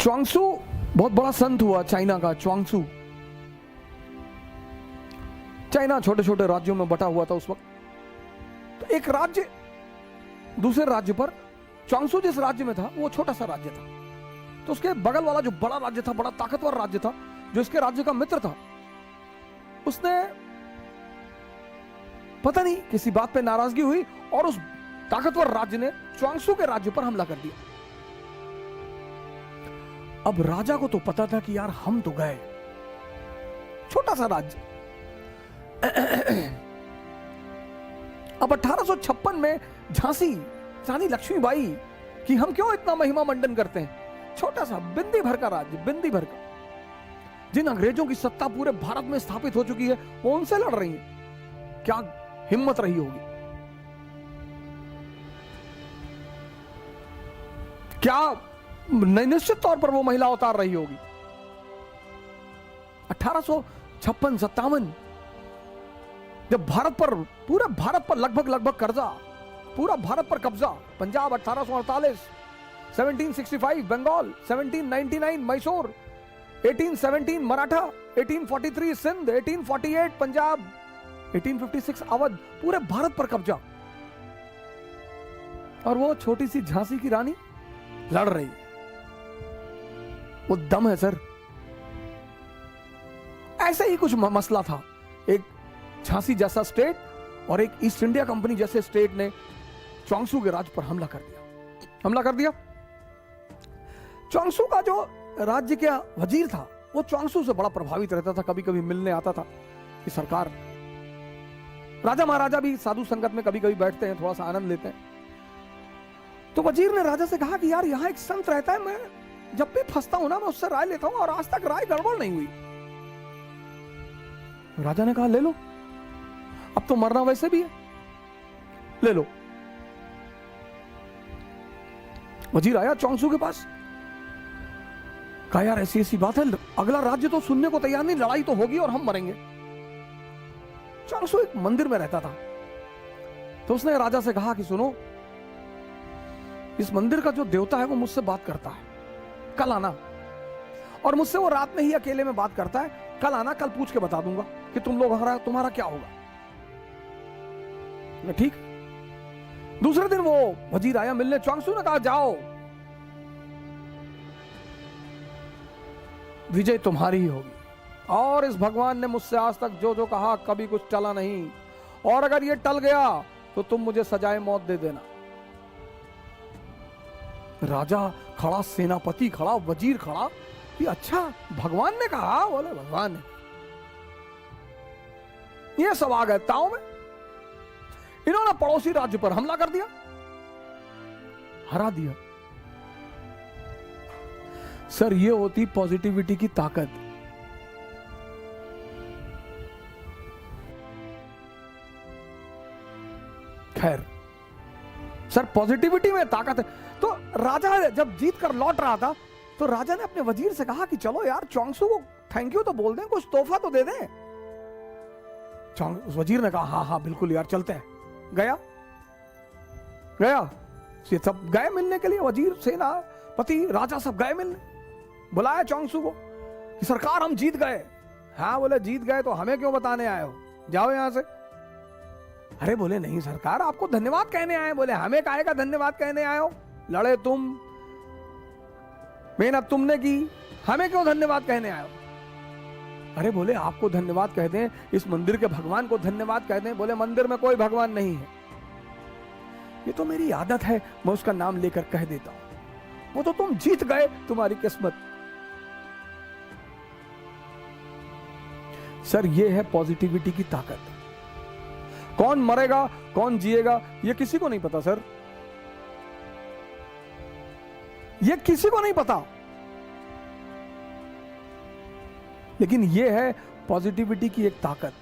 च्वांगसू बहुत बड़ा संत हुआ चाइना का। च्वांगसू चाइना छोटे छोटे राज्यों में बटा हुआ था उस वक्त। तो एक राज्य दूसरे राज्य पर, च्वांगसू जिस राज्य में था वो छोटा सा राज्य था, तो उसके बगल वाला जो बड़ा राज्य था, बड़ा ताकतवर राज्य था, जो इसके राज्य का मित्र था, उसने पता नहीं किसी बात पे नाराजगी हुई और उस ताकतवर राज्य ने च्वांगसू के राज्य पर हमला कर दिया। अब राजा को तो पता था कि यार हम तो गए, छोटा सा राज्य। अब 1856 में झांसी रानी लक्ष्मीबाई कि हम क्यों इतना महिमा मंडन करते हैं, छोटा सा बिंदी भर का राज्य, बिंदी भर का, जिन अंग्रेजों की सत्ता पूरे भारत में स्थापित हो चुकी है, वो उनसे लड़ रही है। क्या हिम्मत रही होगी, क्या निश्चित तौर पर वो महिला उतार रही होगी। 1856-57 जब भारत पर, पूरे भारत पर लगभग कर्जा, पूरा भारत पर कब्जा, पंजाब 1848, 1765 बंगाल, 1799 मैसूर, 1817 मराठा, 1843 सिंध, 1848 पंजाब, 1856 अवध, पूरे भारत पर कब्जा। और वो छोटी सी झांसी की रानी लड़ रही। वो दम है सर। ऐसे ही कुछ मसला था। एक झांसी जैसा स्टेट और एक ईस्ट इंडिया कंपनी जैसे स्टेट ने च्वांगसू के राज्य पर हमला कर दिया। च्वांगसू का जो राज्य का वजीर था वो च्वांगसू से बड़ा प्रभावित रहता था, कभी कभी मिलने आता था कि सरकार, राजा महाराजा भी साधु संगत में कभी कभी बैठते हैं, थोड़ा सा आनंद लेते हैं। तो वजीर ने राजा से कहा कि यार यहां एक संत रहता है, मैं जब भी फंसता हूं ना मैं उससे राय लेता हूं और आज तक राय गड़बड़ नहीं हुई। राजा ने कहा ले लो, अब तो मरना वैसे भी है, ले लो। वजीर आया च्वांगसू के पास, कहा यार ऐसी ऐसी बात है, अगला राज्य तो सुनने को तैयार नहीं, लड़ाई तो होगी और हम मरेंगे। च्वांगसू एक मंदिर में रहता था, तो उसने राजा से कहा कि सुनो, इस मंदिर का जो देवता है वो मुझसे बात करता है, कल आना, और मुझसे वो रात में ही अकेले में बात करता है, कल आना, कल पूछ के बता दूंगा कि तुम्हारा क्या होगा। ठीक। दूसरे दिन वो वजीर आया मिलने, च्वांगसू ने कहा जाओ, विजय तुम्हारी ही होगी, और इस भगवान ने मुझसे आज तक जो जो कहा कभी कुछ टला नहीं, और अगर ये टल गया तो तुम मुझे सजाए मौत दे देना। राजा खड़ा, सेनापति खड़ा, वजीर खड़ा कि अच्छा भगवान ने कहा, बोले भगवान ने। ये सब आ गए ताव में, इन्होंने पड़ोसी राज्य पर हमला कर दिया, हरा दिया। सर ये होती पॉजिटिविटी की ताकत। खैर सर पॉजिटिविटी में ताकत है। तो राजा जब जीत कर लौट रहा था तो राजा ने अपने वजीर से कहा कि चलो यार च्वांगसू को थैंक यू तो बोल दें, कुछ तोहफा तो दे दें। वजीर ने कहा हाँ हाँ बिल्कुल यार चलते हैं। गया ये सब गए मिलने के लिए, वजीर, सेनापति, राजा सब गए मिलने। बुलाया च्वांगसू को कि सरकार हम जीत गए। हाँ बोले जीत गए तो हमें क्यों बताने आए हो, जाओ यहां से। अरे बोले नहीं सरकार आपको धन्यवाद कहने आए। बोले हमें काहे का धन्यवाद कहने आए हो, लड़े तुम, मेहनत तुमने की, हमें क्यों धन्यवाद कहने आए हो। अरे बोले आपको धन्यवाद कह दें, इस मंदिर के भगवान को धन्यवाद कह दें। बोले मंदिर में कोई भगवान नहीं है, ये तो मेरी आदत है, मैं उसका नाम लेकर कह देता हूं। वो तो तुम जीत गए, तुम्हारी किस्मत। सर ये है पॉजिटिविटी की ताकत। कौन मरेगा कौन जिएगा ये किसी को नहीं पता सर, ये किसी को नहीं पता, लेकिन ये है पॉजिटिविटी की एक ताकत।